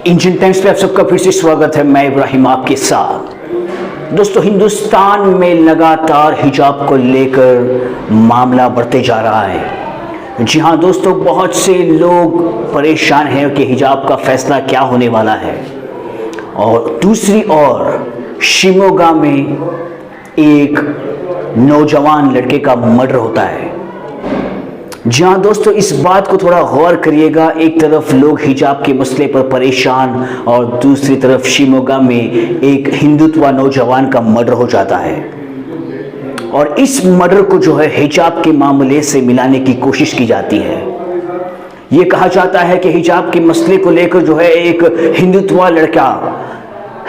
Indian times पे आप सबका फिर से स्वागत है। मैं इब्राहिम आपके साथ। दोस्तों, हिंदुस्तान में लगातार हिजाब को लेकर मामला बढ़ते जा रहा है। जी हाँ दोस्तों, बहुत से लोग परेशान हैं कि हिजाब का फैसला क्या होने वाला है। और दूसरी ओर शिमोगा में एक नौजवान लड़के का मर्डर होता है। जी हाँ दोस्तों, इस बात को थोड़ा गौर करिएगा। एक तरफ लोग हिजाब के मसले पर परेशान और दूसरी तरफ शिमोगा में एक हिंदुत्व नौजवान का मर्डर हो जाता है। और इस मर्डर को जो है हिजाब के मामले से मिलाने की कोशिश की जाती है। ये कहा जाता है कि हिजाब के मसले को लेकर जो है एक हिंदुत्व लड़का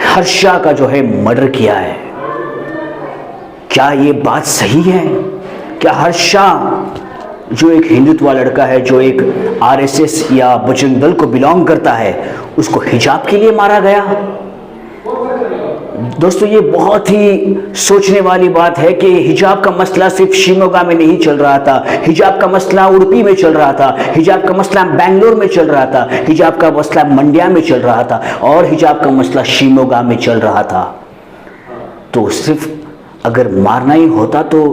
हर्षा का जो है मर्डर किया है। क्या ये बात सही है? क्या हर्षा जो एक हिंदुत्व लड़का है, जो एक आरएसएस या बजरंग दल को बिलोंग करता है, उसको हिजाब के लिए मारा गया? दोस्तों, ये बहुत ही सोचने वाली बात है कि हिजाब का मसला सिर्फ शिमोगा में नहीं चल रहा था। हिजाब का मसला उडुपी में चल रहा था, हिजाब का मसला बेंगलोर में चल रहा था, हिजाब का मसला मंड्या में चल रहा था और हिजाब का मसला शिमोगा में चल रहा था। तो सिर्फ अगर मारना ही होता तो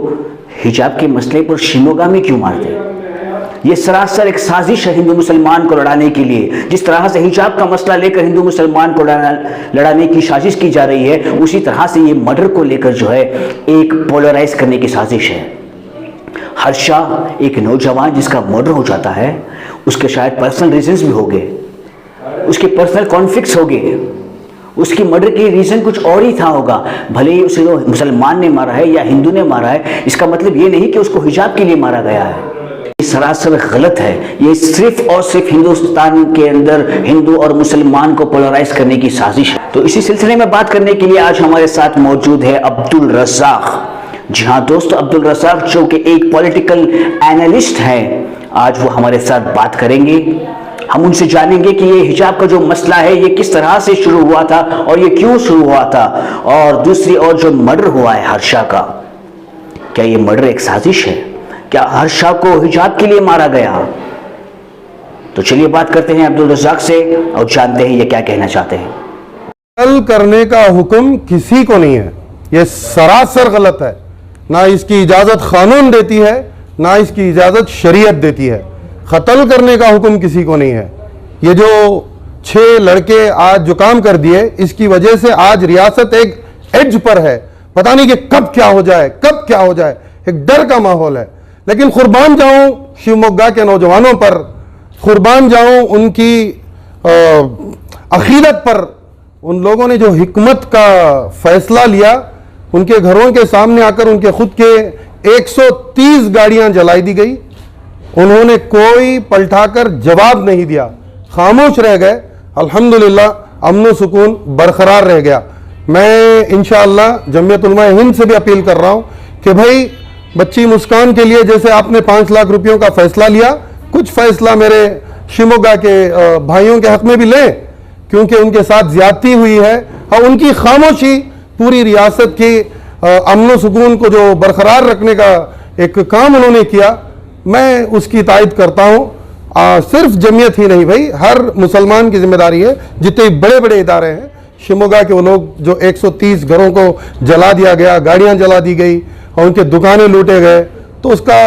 हिजाब के मसले पर शिमोगा में क्यों मारते? ये सरासर एक साजिश है हिंदू मुसलमान को लड़ाने के लिए। जिस तरह से हिजाब का मसला लेकर हिंदू मुसलमान को लड़ाने की साजिश की जा रही है, उसी तरह से ये मर्डर को लेकर जो है एक पोलराइज करने की साजिश है। हर्षा एक नौजवान जिसका मर्डर हो जाता है, उसके शायद पर्सनल रीजंस भी हो गए, उसके पर्सनल कॉन्फ्लिक्ट्स हो गए, उसकी मर्डर की रीजन कुछ और ही था होगा। भले ही उसे मुसलमान ने मारा है या हिंदू ने मारा है, इसका मतलब ये नहीं कि उसको हिजाब के लिए मारा गया है। ये सरासर गलत है। ये सिर्फ और सिर्फ हिंदुस्तान के अंदर हिंदू और मुसलमान को पोलराइज करने की साजिश है। तो इसी सिलसिले में बात करने के लिए आज हमारे साथ मौजूद है अब्दुल रज़ाक। जी हाँ दोस्तों, अब्दुल रज़ाक जो कि एक पॉलिटिकल एनालिस्ट हैं, आज वो हमारे साथ बात करेंगे। हम उनसे जानेंगे कि ये हिजाब का जो मसला है ये किस तरह से शुरू हुआ था और ये क्यों शुरू हुआ था। और दूसरी ओर जो मर्डर हुआ है हर्षा का, क्या ये मर्डर एक साजिश है? क्या हर्षा को हिजाब के लिए मारा गया? तो चलिए बात करते हैं अब्दुल रज़ाक से और जानते हैं ये क्या कहना चाहते हैं। कत्ल करने का हुक्म किसी को नहीं है, ये सरासर गलत है। ना इसकी इजाजत कानून देती है, ना इसकी इजाजत शरीयत देती है। कत्ल करने का हुक्म किसी को नहीं है। ये जो 6 लड़के आज जो काम कर दिए, इसकी वजह से आज रियासत एक एज पर है। पता नहीं कि कब क्या हो जाए, कब क्या हो जाए, एक डर का माहौल है। लेकिन कुर्बान जाऊं शिवमोगा के नौजवानों पर, कुर्बान जाऊं उनकी अकीदत पर। उन लोगों ने जो हिकमत का फैसला लिया, उनके घरों के सामने आकर उनके खुद के 130 गाड़ियां जलाई दी गई, उन्होंने कोई पलटाकर जवाब नहीं दिया, खामोश रह गए। अल्हम्दुलिल्लाह अमन सुकून बरकरार रह गया। मैं इंशाअल्लाह जमीयत उलमा हिंद से भी अपील कर रहा हूं कि भाई बच्ची मुस्कान के लिए जैसे आपने 5 लाख रुपयों का फैसला लिया, कुछ फैसला मेरे शिमोगा के भाइयों के हक में भी लें, क्योंकि उनके साथ ज्यादती हुई है। और उनकी खामोशी पूरी रियासत की अमन सुकून को जो बरकरार रखने का एक काम उन्होंने किया, मैं उसकी तायद करता हूँ। सिर्फ जमीयत ही नहीं भाई, हर मुसलमान की जिम्मेदारी है। जितने बड़े बड़े इदारे हैं, शिमोगा के वो लोग जो 130 घरों को जला दिया गया, गाड़ियां जला दी गई और उनके दुकानें लूटे गए, तो उसका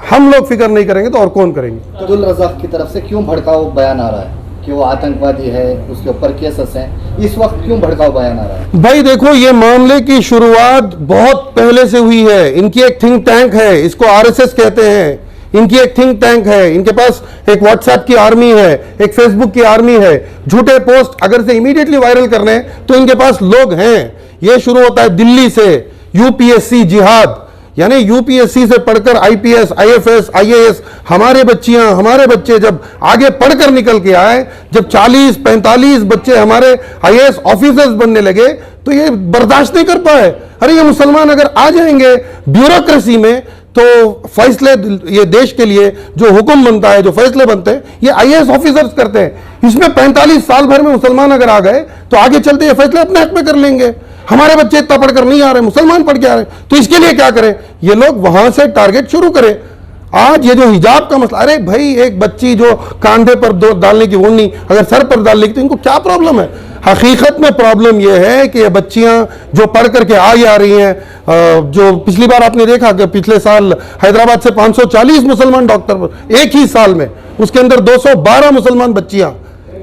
हम लोग फिक्र नहीं करेंगे तो और कौन करेंगे? अब्दुल रज़ाक की तरफ से क्यों भड़काऊ बयान आ रहा है कि वो आतंकवादी है, उसके ऊपर केसेस हैं, इस वक्त क्यों भड़काऊ बयान आ रहा है? भाई देखो, ये मामले की शुरुआत बहुत पहले से हुई है। इनकी एक थिंक टैंक है, इसको आरएसएस कहते हैं। इनकी एक थिंक टैंक है, इनके पास एक व्हाट्सएप की आर्मी है, एक फेसबुक की आर्मी है। झूठे पोस्ट अगर से इमीडिएटली वायरल करने तो इनके पास लोग हैं। ये शुरू होता है दिल्ली से, यूपीएससी जिहाद, यानी यूपीएससी से पढ़कर आईपीएस, आईएफएस, आईएएस, हमारे बच्चियां, हमारे बच्चे जब आगे पढ़कर निकल के आए, जब 40-45 बच्चे हमारे आईएएस ऑफिसर्स बनने लगे, तो ये बर्दाश्त नहीं कर पाए। अरे ये मुसलमान अगर आ जाएंगे ब्यूरोक्रेसी में, तो फैसले ये देश के लिए जो हुक्म बनता है, जो फैसले बनते हैं, ये आईएएस ऑफिसर्स करते हैं। इसमें 45 साल भर में मुसलमान अगर आ गए तो आगे चलते ये फैसले अपने हक में कर लेंगे। हमारे बच्चे इतना पढ़कर नहीं आ रहे, मुसलमान पढ़ के आ रहे, तो इसके लिए क्या करें? ये लोग वहां से टारगेट शुरू करें। आज ये जो हिजाब का मसला, अरे भाई एक बच्ची जो कांधे पर डालने की वो नहीं, अगर सर पर डालने की, तो इनको क्या प्रॉब्लम है? हकीकत में प्रॉब्लम ये है कि ये बच्चियां जो पढ़ करके आ रही हैं, जो पिछली बार आपने देखा कि पिछले साल हैदराबाद से 540 मुसलमान डॉक्टर एक ही साल में, उसके अंदर 212 मुसलमान बच्चियां,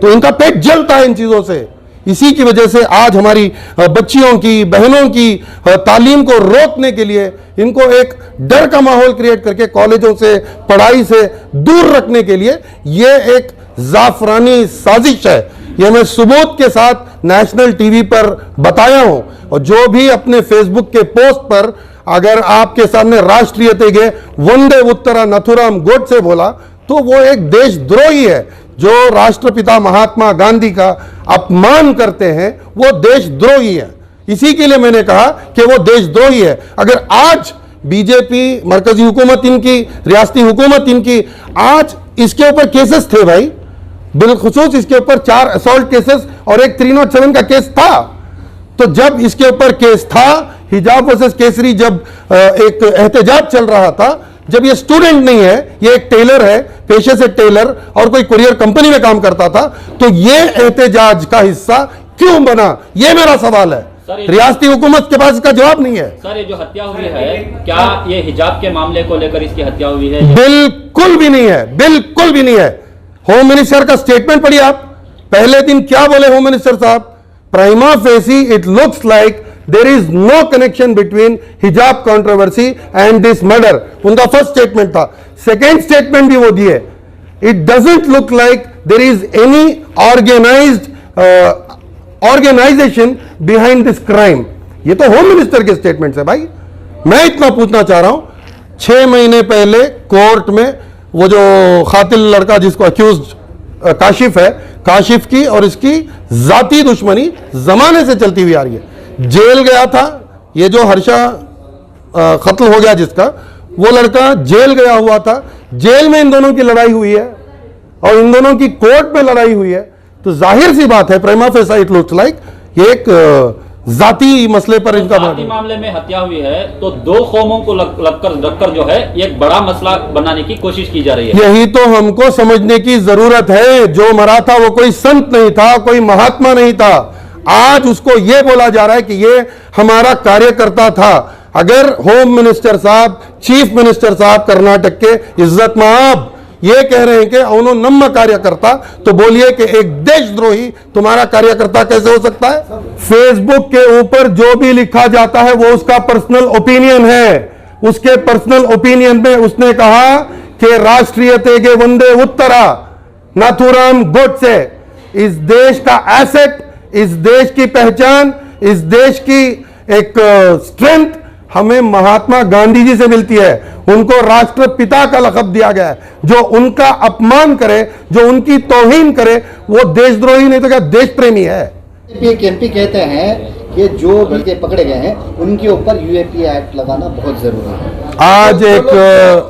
तो इनका पेट जलता है इन चीजों से। इसी की वजह से आज हमारी बच्चियों की, बहनों की तालीम को रोकने के लिए इनको एक डर का माहौल क्रिएट करके कॉलेजों से, पढ़ाई से दूर रखने के लिए ये एक जाफरानी साजिश है। ये मैं सबूत के साथ नेशनल टीवी पर बताया हूं, और जो भी अपने फेसबुक के पोस्ट पर अगर आपके सामने राष्ट्रीयते के वंदे उत्तरा नथुराम गोडसे बोला, तो वो एक देशद्रोही है। जो राष्ट्रपिता महात्मा गांधी का अपमान करते हैं वो देशद्रोही है। इसी के लिए मैंने कहा कि वो देशद्रोही है। अगर आज बीजेपी, मरकजी हुकूमत इनकी, रियासती हुकूमत इनकी, आज इसके ऊपर केसेस थे भाई, बिलखुसूस इसके ऊपर 4 असॉल्ट केसेस और एक 307 का केस था। तो जब इसके ऊपर केस था, हिजाब वर्सेस केसरी, जब एक एहतजाज चल रहा था, जब ये स्टूडेंट नहीं है, ये एक टेलर है, पेशे से टेलर, और कोई कुरियर कंपनी में काम करता था, तो ये एहतजाज का हिस्सा क्यों बना? ये मेरा सवाल है। रियासती हुकूमत के पास इसका जवाब नहीं है। सर, ये जो हत्या हुई है, क्या ये हिजाब के मामले को लेकर इसकी हत्या हुई है? बिल्कुल भी नहीं है, बिल्कुल भी नहीं है। होम मिनिस्टर का स्टेटमेंट पढ़िए आप। पहले दिन क्या बोले होम मिनिस्टर साहब? Prima facie it looks like there is no connection between hijab controversy and this murder. उनका फर्स्ट स्टेटमेंट था। सेकेंड स्टेटमेंट भी वो दिए, it doesn't look like there is any organization behind this crime. ये तो home minister के statement है भाई। मैं इतना पूछना चाह रहा हूं, 6 महीने पहले कोर्ट में वो जो कातिल लड़का जिसको अक्यूज काशिफ है, काशिफ की और इसकी जाती दुश्मनी जमाने से चलती हुई आ रही है। जेल गया था, ये जो हर्षा कत्ल हो गया जिसका, वो लड़का जेल गया हुआ था। जेल में इन दोनों की लड़ाई हुई है और इन दोनों की कोर्ट में लड़ाई हुई है। तो जाहिर सी बात है, prima facie it looks like ये एक जाती मसले पर इनका जाती मामले में हत्या हुई है, तो 2 कौमों को रखकर जो है एक बड़ा मसला बनाने की कोशिश की जा रही है। यही तो हमको समझने की जरूरत है। जो मरा था वो कोई संत नहीं था, कोई महात्मा नहीं था। आज उसको ये बोला जा रहा है कि ये हमारा कार्यकर्ता था। अगर होम मिनिस्टर साहब, चीफ मिनिस्टर साहब कर्नाटक के इज्जत माब ये कह रहे हैं कि उन्हों नम्मा कार्यकर्ता, तो बोलिए कि एक देशद्रोही तुम्हारा कार्यकर्ता कैसे हो सकता है? फेसबुक के ऊपर जो भी लिखा जाता है वो उसका पर्सनल ओपिनियन है। उसके पर्सनल ओपिनियन में उसने कहा कि राष्ट्रीयते के वंदे उत्तरा नाथुराम गोडसे इस देश का एसेट, इस देश की पहचान, इस देश की एक स्ट्रेंथ हमें महात्मा गांधी जी से मिलती है। उनको राष्ट्रपिता का लक़ब दिया गया है। जो उनका अपमान करे, जो उनकी तौहीन करे, वो देशद्रोही नहीं तो क्या देश प्रेमी है। एमपी कहते हैं कि जो भी पकड़े गए हैं उनके ऊपर यूएपी एक्ट लगाना बहुत जरूरी है। आज एक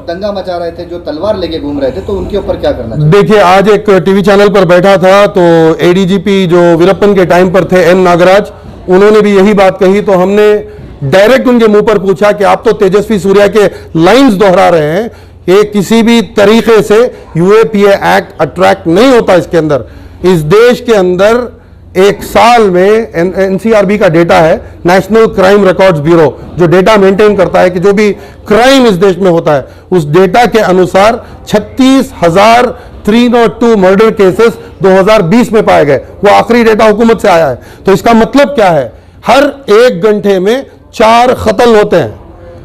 दंगा मचा रहे थे, जो तलवार लेके घूम रहे थे, तो उनके ऊपर क्या करना चाहिए? देखिए, आज एक टीवी चैनल पर बैठा था, तो एडीजीपी जो वीरप्पन के टाइम पर थे, एन नागराज, उन्होंने भी यही बात कही। तो हमने डायरेक्ट उनके मुंह पर पूछा कि आप तो तेजस्वी सूर्या के लाइंस दोहरा रहे हैं, ये किसी भी तरीके से यूएपीए एक्ट अट्रैक्ट नहीं होता इसके अंदर। इस देश के अंदर एक साल में एनसीआरबी का डेटा है, नेशनल क्राइम रिकॉर्ड्स ब्यूरो, जो डेटा मेंटेन करता है कि जो भी क्राइम इस देश में होता है, उस डेटा के अनुसार 36,302 मर्डर केसेस 2020 में पाए गए। वो आखिरी डेटा हुकूमत से आया है। तो इसका मतलब क्या है? हर 1 घंटे में 4 कत्ल होते हैं।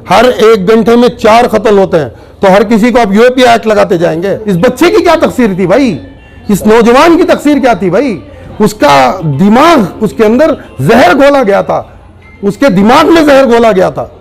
हर 1 घंटे में 4 कत्ल होते हैं। तो हर किसी को आप यूएपी एक्ट लगाते जाएंगे? इस बच्चे की क्या तकसीर थी भाई? इस नौजवान की तकसीर क्या थी भाई? उसका दिमाग, उसके अंदर जहर घोला गया था, उसके दिमाग में जहर घोला गया था।